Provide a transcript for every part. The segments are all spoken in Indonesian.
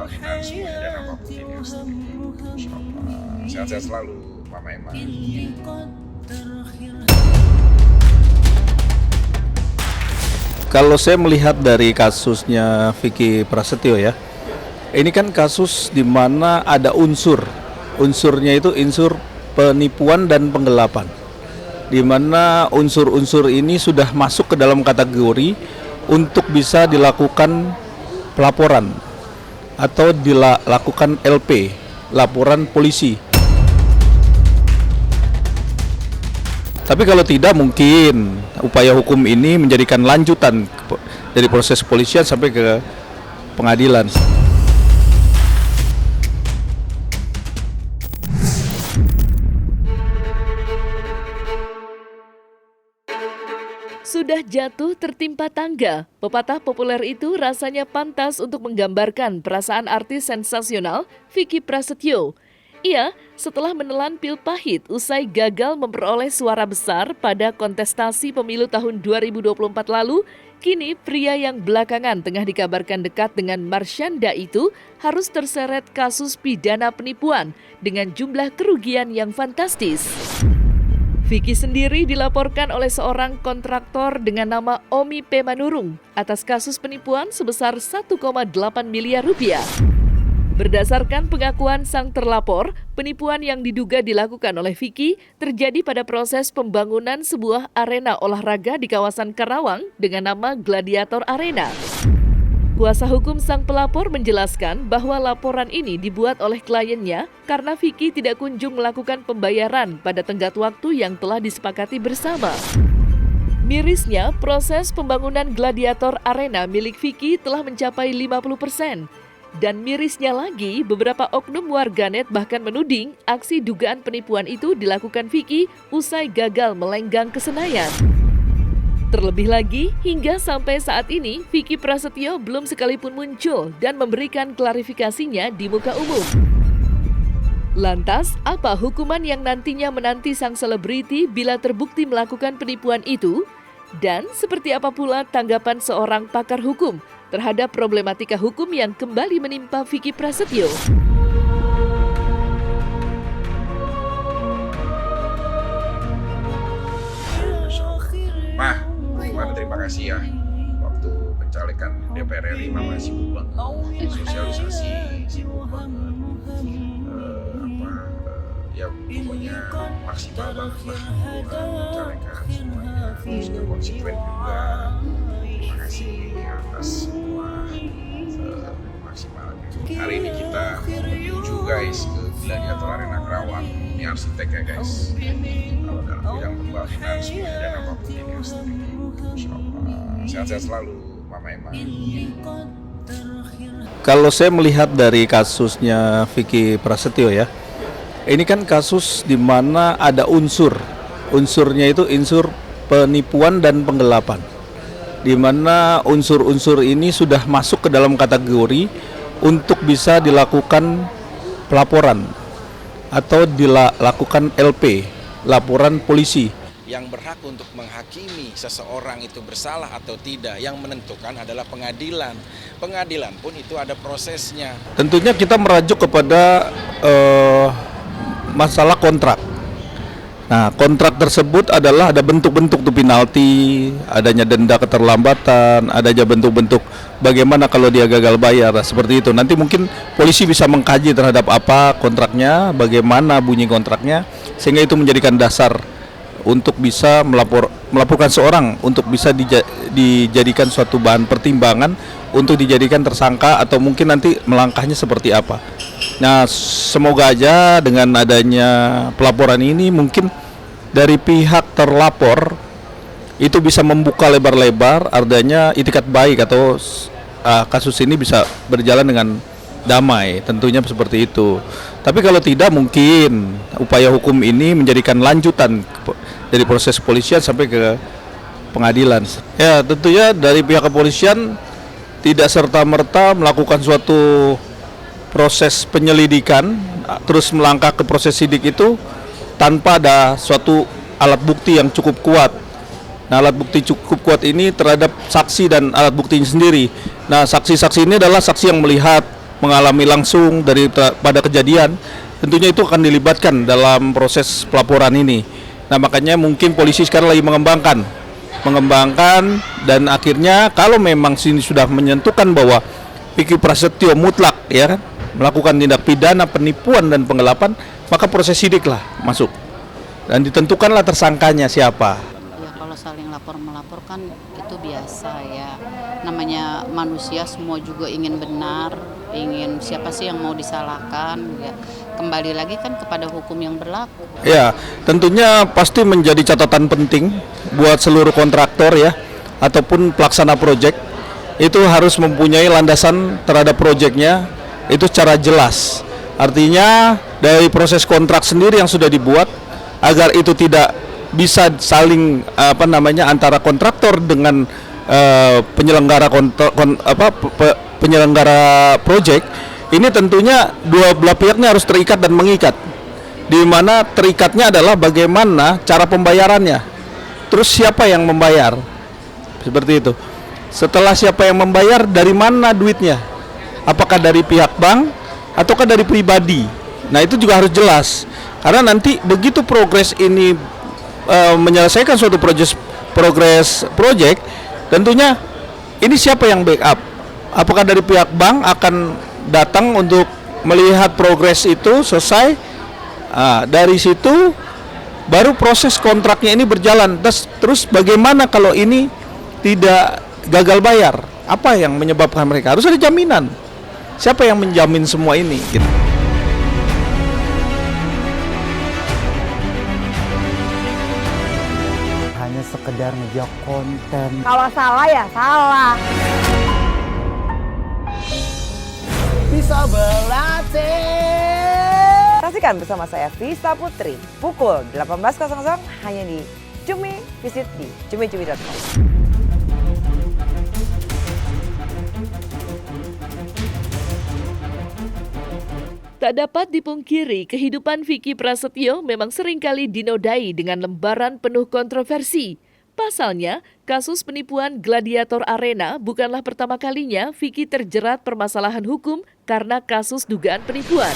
membagikan semuanya dan apapun jenisnya. Insyaallah. Sehat-sehat selalu, Mama Emma. Kalau saya melihat dari kasusnya Vicky Prasetyo ya, ini kan kasus di mana ada unsurnya itu unsur penipuan dan penggelapan, di mana unsur-unsur ini sudah masuk ke dalam kategori untuk bisa dilakukan pelaporan atau dilakukan LP, laporan polisi. Tapi kalau tidak, mungkin upaya hukum ini menjadikan lanjutan dari proses polisian sampai ke pengadilan. Sudah jatuh tertimpa tangga, pepatah populer itu rasanya pantas untuk menggambarkan perasaan artis sensasional Vicky Prasetyo. Ia setelah menelan pil pahit usai gagal memperoleh suara besar pada kontestasi pemilu tahun 2024 lalu, kini pria yang belakangan tengah dikabarkan dekat dengan Marshanda itu harus terseret kasus pidana penipuan dengan jumlah kerugian yang fantastis. Vicky sendiri dilaporkan oleh seorang kontraktor dengan nama Omi P. Manurung atas kasus penipuan sebesar 1,8 miliar rupiah. Berdasarkan pengakuan sang terlapor, penipuan yang diduga dilakukan oleh Vicky terjadi pada proses pembangunan sebuah arena olahraga di kawasan Karawang dengan nama Gladiator Arena. Kuasa hukum sang pelapor menjelaskan bahwa laporan ini dibuat oleh kliennya karena Vicky tidak kunjung melakukan pembayaran pada tenggat waktu yang telah disepakati bersama. Mirisnya, proses pembangunan Gladiator Arena milik Vicky telah mencapai 50%. Dan mirisnya lagi, beberapa oknum warganet bahkan menuding aksi dugaan penipuan itu dilakukan Vicky usai gagal melenggang ke Senayan. Terlebih lagi, hingga sampai saat ini, Vicky Prasetyo belum sekalipun muncul dan memberikan klarifikasinya di muka umum. Lantas, apa hukuman yang nantinya menanti sang selebriti bila terbukti melakukan penipuan itu? Dan seperti apa pula tanggapan seorang pakar hukum terhadap problematika hukum yang kembali menimpa Vicky Prasetyo? Mah, gimana, terima kasih ya. Waktu pencalekan DPR RI Mama sibuk banget, sosialisasi sibuk banget. Ya pokoknya maksimal banget lah mencalekan semuanya, terus konsekuen juga. Terima kasih atas semua maksimalnya. Hari ini kita menuju guys ke Gladiator Arena Karawang. Ini arsitek ya guys. Kalau dalam bidang pembangunan semuanya dan apapun ini arsitek. Insyaallah. Sehat-sehat selalu, Mama Emma. Kalau saya melihat dari kasusnya Vicky Prasetyo ya, ini kan kasus di mana ada unsurnya itu unsur penipuan dan penggelapan, di mana unsur-unsur ini sudah masuk ke dalam kategori untuk bisa dilakukan pelaporan atau dilakukan LP, laporan polisi. Yang berhak untuk menghakimi seseorang itu bersalah atau tidak, yang menentukan adalah pengadilan. Pengadilan pun itu ada prosesnya. Tentunya kita merajuk kepada masalah kontrak. Nah, kontrak tersebut adalah ada bentuk-bentuk tuh penalti, adanya denda keterlambatan, adanya bentuk-bentuk bagaimana kalau dia gagal bayar, seperti itu. Nanti mungkin polisi bisa mengkaji terhadap apa kontraknya, bagaimana bunyi kontraknya, sehingga itu menjadikan dasar untuk bisa melaporkan seorang untuk bisa dijadikan suatu bahan pertimbangan untuk dijadikan tersangka atau mungkin nanti melangkahnya seperti apa. Nah, semoga aja dengan adanya pelaporan ini mungkin dari pihak terlapor itu bisa membuka lebar-lebar, artinya itikat baik atau kasus ini bisa berjalan dengan damai, tentunya seperti itu. Tapi kalau tidak, mungkin upaya hukum ini menjadikan lanjutan dari proses polisian sampai ke pengadilan. Ya, tentunya dari pihak kepolisian tidak serta-merta melakukan suatu proses penyelidikan terus melangkah ke proses sidik itu tanpa ada suatu alat bukti yang cukup kuat. Nah, alat bukti cukup kuat ini terhadap saksi dan alat buktinya sendiri. Nah, saksi-saksi ini adalah saksi yang melihat, mengalami langsung pada kejadian, tentunya itu akan dilibatkan dalam proses pelaporan ini. Nah, makanya mungkin polisi sekarang lagi mengembangkan dan akhirnya kalau memang sini sudah menyentuhkan bahwa Vicky Prasetyo mutlak ya kan melakukan tindak pidana penipuan dan penggelapan, maka proses sidik lah masuk dan ditentukanlah tersangkanya siapa. Ya kalau saling lapor melapor kan itu biasa ya, namanya manusia semua juga ingin benar, ingin siapa sih yang mau disalahkan ya, kembali lagi kan kepada hukum yang berlaku. Ya, tentunya pasti menjadi catatan penting buat seluruh kontraktor ya ataupun pelaksana proyek, itu harus mempunyai landasan terhadap proyeknya itu secara jelas. Artinya dari proses kontrak sendiri yang sudah dibuat agar itu tidak bisa saling antara kontraktor dengan penyelenggara penyelenggara proyek, ini tentunya dua belah pihaknya harus terikat dan mengikat. Di mana terikatnya adalah bagaimana cara pembayarannya. Terus siapa yang membayar? Seperti itu. Setelah siapa yang membayar, dari mana duitnya? Apakah dari pihak bank ataukah dari pribadi? Nah, itu juga harus jelas. Karena nanti begitu progres ini menyelesaikan suatu progres proyek, tentunya ini siapa yang backup? Apakah dari pihak bank akan datang untuk melihat progres itu selesai? Dari situ baru proses kontraknya ini berjalan. Terus bagaimana kalau ini tidak gagal bayar? Apa yang menyebabkan mereka? Harus ada jaminan. Siapa yang menjamin semua ini? Gitu. Hanya sekedar ngejok konten. Kalau salah ya salah. Bisa berlatih. Saksikan bersama saya Vista Putri pukul 18.00 hanya di Cumi. Visit di cumi-cumi.com. Tak dapat dipungkiri, kehidupan Vicky Prasetyo memang seringkali dinodai dengan lembaran penuh kontroversi. Pasalnya, kasus penipuan Gladiator Arena bukanlah pertama kalinya Vicky terjerat permasalahan hukum karena kasus dugaan penipuan.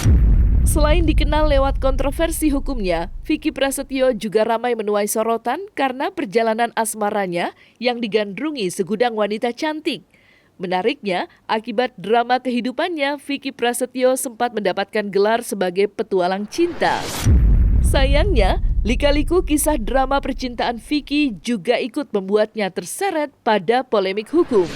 Selain dikenal lewat kontroversi hukumnya, Vicky Prasetyo juga ramai menuai sorotan karena perjalanan asmaranya yang digandrungi segudang wanita cantik. Menariknya, akibat drama kehidupannya, Vicky Prasetyo sempat mendapatkan gelar sebagai petualang cinta. Sayangnya, lika-liku kisah drama percintaan Vicky juga ikut membuatnya terseret pada polemik hukum.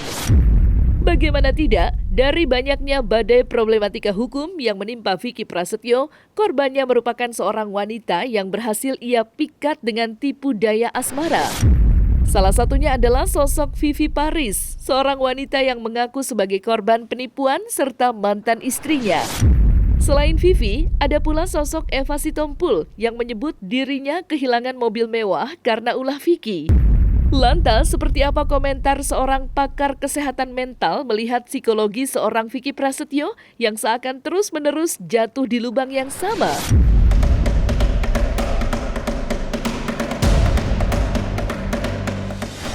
Bagaimana tidak, dari banyaknya badai problematika hukum yang menimpa Vicky Prasetyo, korbannya merupakan seorang wanita yang berhasil ia pikat dengan tipu daya asmara. Salah satunya adalah sosok Vivi Paris, seorang wanita yang mengaku sebagai korban penipuan serta mantan istrinya. Selain Vivi, ada pula sosok Eva Sitompul yang menyebut dirinya kehilangan mobil mewah karena ulah Vicky. Lantas, seperti apa komentar seorang pakar kesehatan mental melihat psikologi seorang Vicky Prasetyo yang seakan terus-menerus jatuh di lubang yang sama?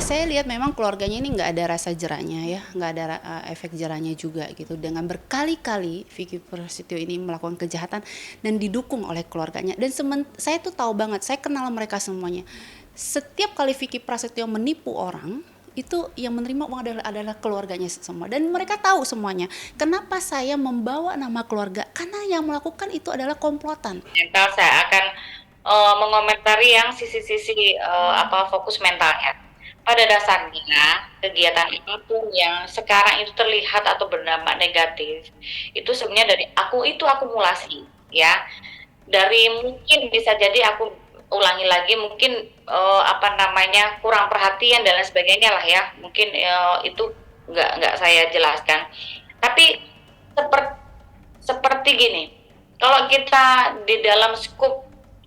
Saya lihat memang keluarganya ini nggak ada rasa jerahnya ya, nggak ada efek jerahnya juga gitu. Dengan berkali-kali Vicky Prasetyo ini melakukan kejahatan dan didukung oleh keluarganya. Dan saya tuh tahu banget, saya kenal mereka semuanya. Setiap kali Vicky Prasetyo menipu orang, itu yang menerima uang adalah keluarganya semua. Dan mereka tahu semuanya. Kenapa saya membawa nama keluarga? Karena yang melakukan itu adalah komplotan. Mental saya akan mengomentari yang sisi-sisi fokus mentalnya. Pada dasarnya, kegiatan apapun yang sekarang itu terlihat atau berdampak negatif, itu sebenarnya dari aku itu akumulasi, ya. Dari mungkin bisa jadi aku ulangi lagi, mungkin kurang perhatian dan lain sebagainya lah ya. Mungkin itu nggak saya jelaskan. Tapi seperti gini, kalau kita di dalam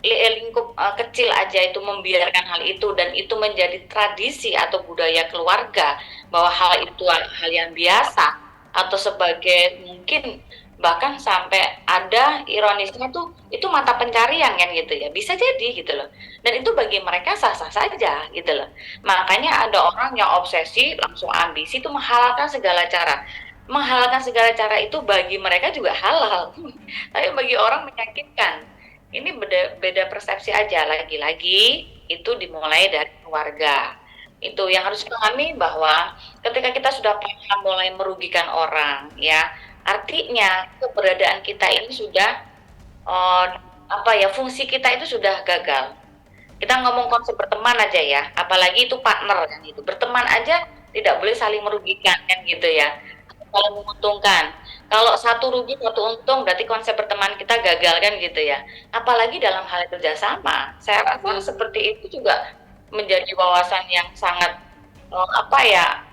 lingkup kecil aja itu membiarkan hal itu dan itu menjadi tradisi atau budaya keluarga bahwa hal itu hal yang biasa atau sebagai mungkin bahkan sampai ada ironisnya tuh itu mata pencarian kan gitu ya, bisa jadi gitu loh, dan itu bagi mereka sah-sah saja gitu loh. Makanya ada orang yang obsesi langsung ambisi itu menghalalkan segala cara. menghalalkan segala cara itu bagi mereka juga halal, tapi bagi orang menyakitkan. Ini beda persepsi aja. Lagi-lagi itu dimulai dari keluarga. Itu yang harus dipahami, bahwa ketika kita sudah paham mulai merugikan orang, ya artinya keberadaan kita ini sudah fungsi kita itu sudah gagal. Kita ngomong konsep berteman aja ya, apalagi itu partner kan gitu. Berteman aja tidak boleh saling merugikan kan gitu ya, saling menguntungkan. Kalau satu rugi satu untung, berarti konsep berteman kita gagal kan gitu ya. Apalagi dalam hal kerjasama, saya rasa seperti itu juga menjadi wawasan yang sangat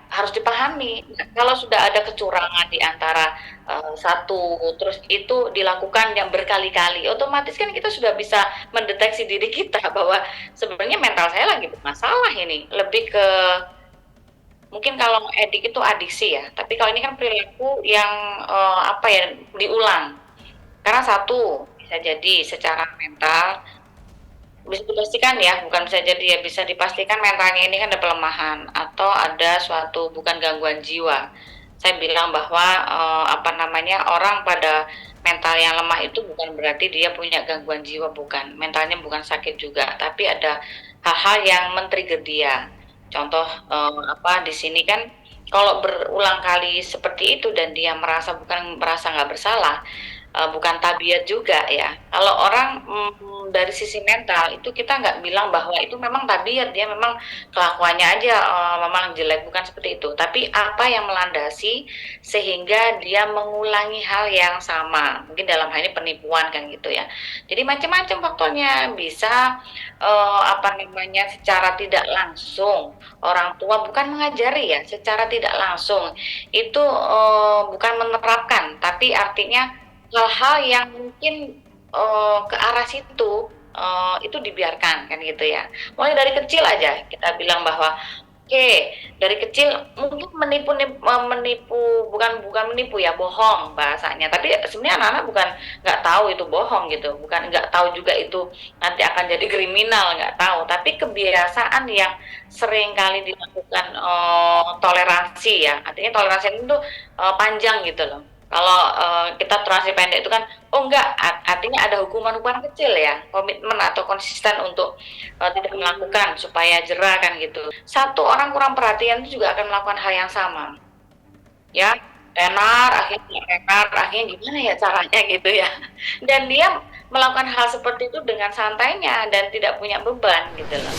harus dipahami. Kalau sudah ada kecurangan di antara satu, terus itu dilakukan yang berkali-kali, otomatis kan kita sudah bisa mendeteksi diri kita bahwa sebenarnya mental saya lagi bermasalah ini. Lebih ke, mungkin kalau edik itu adiksi ya, tapi kalau ini kan perilaku yang diulang. Karena satu, bisa jadi secara mental bisa dipastikan ya, bukan bisa jadi ya, bisa dipastikan mentalnya ini kan ada pelemahan atau ada suatu bukan gangguan jiwa. Saya bilang bahwa orang pada mental yang lemah itu bukan berarti dia punya gangguan jiwa, bukan. Mentalnya bukan sakit juga, tapi ada hal-hal yang men-trigger dia. Contoh di sini kan kalau berulang kali seperti itu dan dia merasa nggak bersalah, bukan tabiat juga ya. Kalau orang dari sisi mental itu kita nggak bilang bahwa itu memang tabiat, dia memang kelakuannya aja memang jelek, bukan seperti itu. Tapi apa yang melandasi sehingga dia mengulangi hal yang sama, mungkin dalam hal ini penipuan kan gitu ya. Jadi macam-macam faktornya, bisa secara tidak langsung orang tua bukan mengajari ya, secara tidak langsung itu bukan menerapkan, tapi artinya hal-hal yang mungkin ke arah situ itu dibiarkan kan gitu ya. Mulai dari kecil aja kita bilang bahwa dari kecil mungkin menipu bukan menipu ya, bohong bahasanya. Tapi sebenarnya anak-anak bukan nggak tahu itu bohong gitu, bukan nggak tahu juga itu nanti akan jadi kriminal, nggak tahu. Tapi kebiasaan yang sering kali dilakukan toleransi ya, artinya toleransi itu panjang gitu loh. Kalau kita toleransi pendek itu kan, artinya ada hukuman-hukuman kecil ya, komitmen atau konsisten untuk tidak melakukan supaya jerah kan gitu. Satu orang kurang perhatian itu juga akan melakukan hal yang sama, ya, akhirnya gimana ya caranya gitu ya. Dan dia melakukan hal seperti itu dengan santainya dan tidak punya beban gitu loh.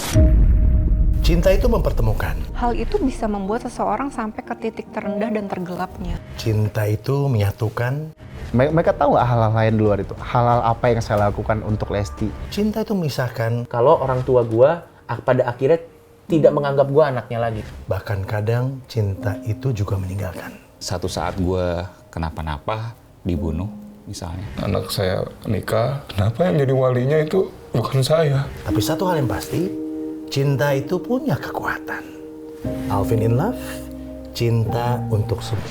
Cinta itu mempertemukan. Hal itu bisa membuat seseorang sampai ke titik terendah dan tergelapnya. Cinta itu menyatukan. Mereka tahu nggak hal-hal lain di luar itu? Hal-hal apa yang saya lakukan untuk Lesti? Cinta itu memisahkan. Kalau orang tua gua pada akhirnya tidak menganggap gua anaknya lagi. Bahkan kadang cinta itu juga meninggalkan. Satu saat gua kenapa-napa, dibunuh misalnya. Anak saya nikah, kenapa yang jadi walinya itu bukan saya? Tapi satu hal yang pasti, cinta itu punya kekuatan. Alvin in Love, cinta untuk semua.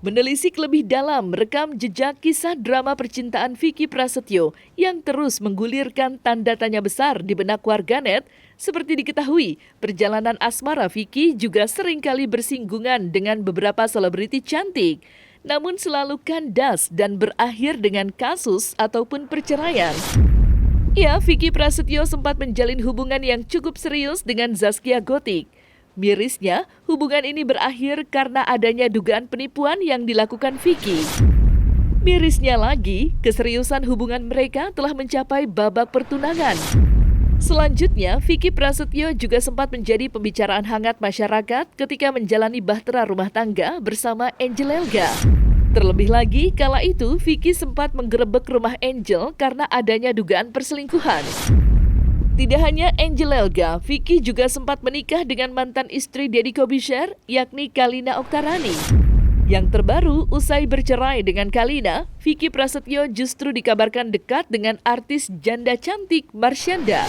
Menelisik lebih dalam rekam jejak kisah drama percintaan Vicky Prasetyo yang terus menggulirkan tanda tanya besar di benak warganet. Seperti diketahui, perjalanan asmara Vicky juga seringkali bersinggungan dengan beberapa selebriti cantik. Namun selalu kandas dan berakhir dengan kasus ataupun perceraian. Ya, Vicky Prasetyo sempat menjalin hubungan yang cukup serius dengan Zaskia Gotik. Mirisnya, hubungan ini berakhir karena adanya dugaan penipuan yang dilakukan Vicky. Mirisnya lagi, keseriusan hubungan mereka telah mencapai babak pertunangan. Selanjutnya, Vicky Prasetyo juga sempat menjadi pembicaraan hangat masyarakat ketika menjalani bahtera rumah tangga bersama Angel Elga. Terlebih lagi, kala itu Vicky sempat menggerebek rumah Angel karena adanya dugaan perselingkuhan. Tidak hanya Angel Elga, Vicky juga sempat menikah dengan mantan istri Deddy Corbuzier, yakni Kalina Oktarani. Yang terbaru, usai bercerai dengan Kalina, Vicky Prasetyo justru dikabarkan dekat dengan artis janda cantik Marshanda.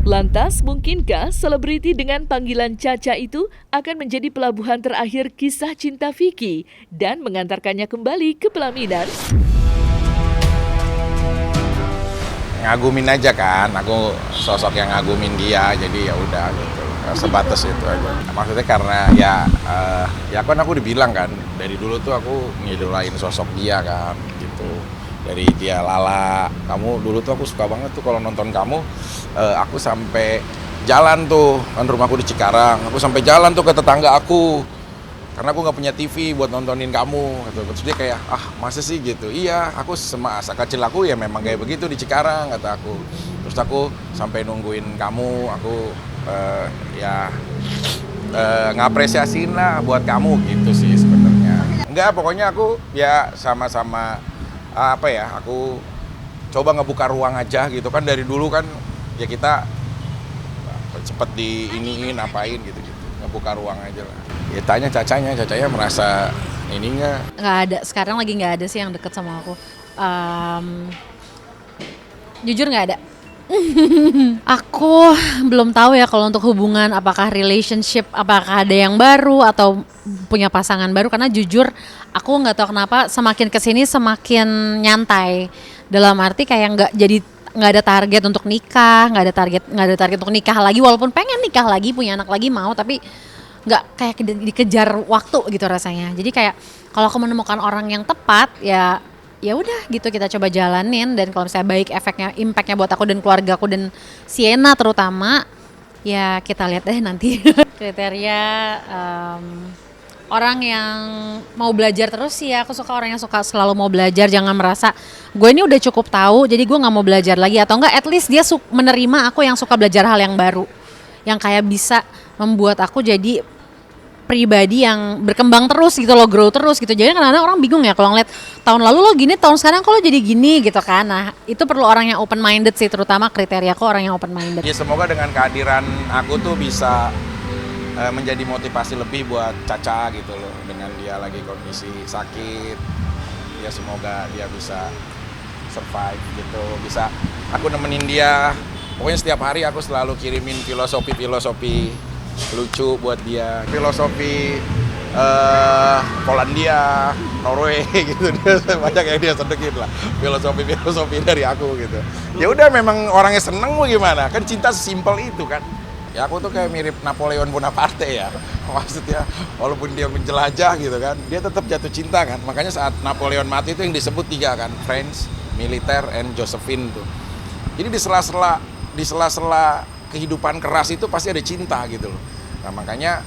Lantas, mungkinkah selebriti dengan panggilan Caca itu akan menjadi pelabuhan terakhir kisah cinta Vicky dan mengantarkannya kembali ke pelaminan? ngagumin aja kan, aku sosok yang ngagumin dia, jadi ya udah gitu, sebatas itu aja. Maksudnya karena ya kan aku dibilang kan, dari dulu tuh aku ngidolain sosok dia kan, gitu. Dari dia Lala, kamu dulu tuh aku suka banget tuh kalau nonton kamu, aku sampai jalan tuh, kan rumahku di Cikarang, aku sampai jalan tuh ke tetangga aku, karena aku nggak punya TV buat nontonin kamu, gitu. Terus dia kayak, masa sih gitu? Iya, aku semasa kecil aku ya memang kayak begitu di Cikarang, kata aku. Terus aku sampai nungguin kamu, aku ngapresiasiin lah buat kamu gitu sih sebenarnya. Enggak, pokoknya aku ya sama-sama aku coba ngebuka ruang aja gitu kan, dari dulu kan ya kita cepet diiniin apain gitu, ngebuka ruang aja lah. Ya tanya Cacanya merasa ini nggak ada, sekarang lagi nggak ada sih yang deket sama aku. Jujur nggak ada. Aku belum tahu ya kalau untuk hubungan, apakah relationship, apakah ada yang baru atau punya pasangan baru, karena jujur aku nggak tahu kenapa semakin kesini semakin nyantai, dalam arti kayak nggak ada target untuk nikah, nggak ada target untuk nikah lagi, walaupun pengen nikah lagi, punya anak lagi mau, tapi nggak kayak dikejar waktu gitu rasanya. Jadi kayak kalau aku menemukan orang yang tepat, ya udah gitu, kita coba jalanin, dan kalau misalnya baik efeknya, impactnya buat aku dan keluarga aku dan Sienna terutama, ya kita lihat deh nanti. Kriteria orang yang mau belajar terus sih ya, aku suka orang yang suka selalu mau belajar, jangan merasa gue ini udah cukup tahu jadi gue nggak mau belajar lagi, atau enggak at least dia menerima aku yang suka belajar hal yang baru, yang kayak bisa membuat aku jadi pribadi yang berkembang terus gitu loh, grow terus gitu. Jadi kadang-kadang orang bingung ya kalau ngeliat tahun lalu lo gini, tahun sekarang kok lo jadi gini gitu kan. Nah itu perlu orang yang open minded sih, terutama kriteriaku orang yang open minded. Ya semoga dengan kehadiran aku tuh bisa menjadi motivasi lebih buat Caca gitu loh, dengan dia lagi kondisi sakit, ya semoga dia bisa survive gitu, bisa aku nemenin dia. Pokoknya setiap hari aku selalu kirimin filosofi lucu buat dia, filosofi Polandia, Norway gitu, dia banyak yang dia sedekin lah, filosofi dari aku gitu. Ya udah, memang orangnya seneng mau gimana, kan cinta sesimpel itu kan. Ya aku tuh kayak mirip Napoleon Bonaparte ya, maksudnya walaupun dia menjelajah gitu kan, dia tetap jatuh cinta kan. Makanya saat Napoleon mati itu yang disebut 3 kan, French, Militer, and Josephine tuh. Jadi di sela-sela kehidupan keras itu pasti ada cinta gitu loh. Nah makanya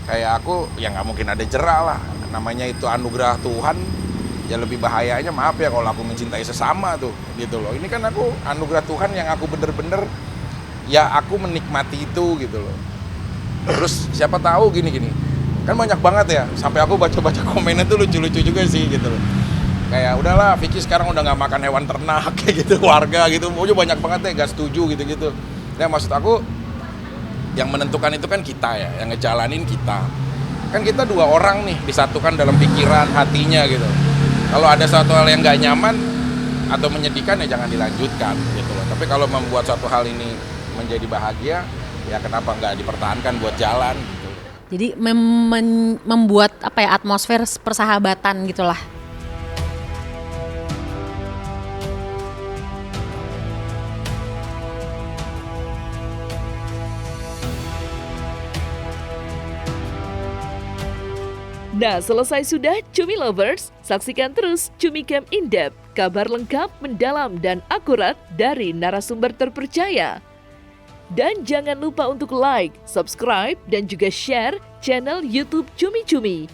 kayak aku ya nggak mungkin ada jera lah, namanya itu anugerah Tuhan. Ya lebih bahayanya maaf ya kalau aku mencintai sesama tuh gitu loh. Ini kan aku anugerah Tuhan yang aku bener-bener ya aku menikmati itu gitu loh. Terus siapa tahu gini kan banyak banget ya, sampai aku baca-baca komennya tuh lucu-lucu juga sih gitu loh. Kayak udahlah Vicky sekarang udah nggak makan hewan ternak kayak gitu, warga gitu, pokoknya banyak banget ya gak setuju gitu-gitu. Nah maksud aku yang menentukan itu kan kita ya, yang ngejalanin kita. Kan kita 2 orang nih disatukan dalam pikiran, hatinya gitu. Kalau ada satu hal yang gak nyaman atau menyedihkan ya jangan dilanjutkan gitu loh. Tapi kalau membuat suatu hal ini menjadi bahagia, ya kenapa nggak dipertahankan buat jalan gitu. Jadi membuat atmosfer persahabatan gitulah. Nah, selesai sudah Cumi Lovers, saksikan terus Cumi Camp In-Depth, kabar lengkap, mendalam, dan akurat dari narasumber terpercaya. Dan jangan lupa untuk like, subscribe, dan juga share channel YouTube Cumi Cumi.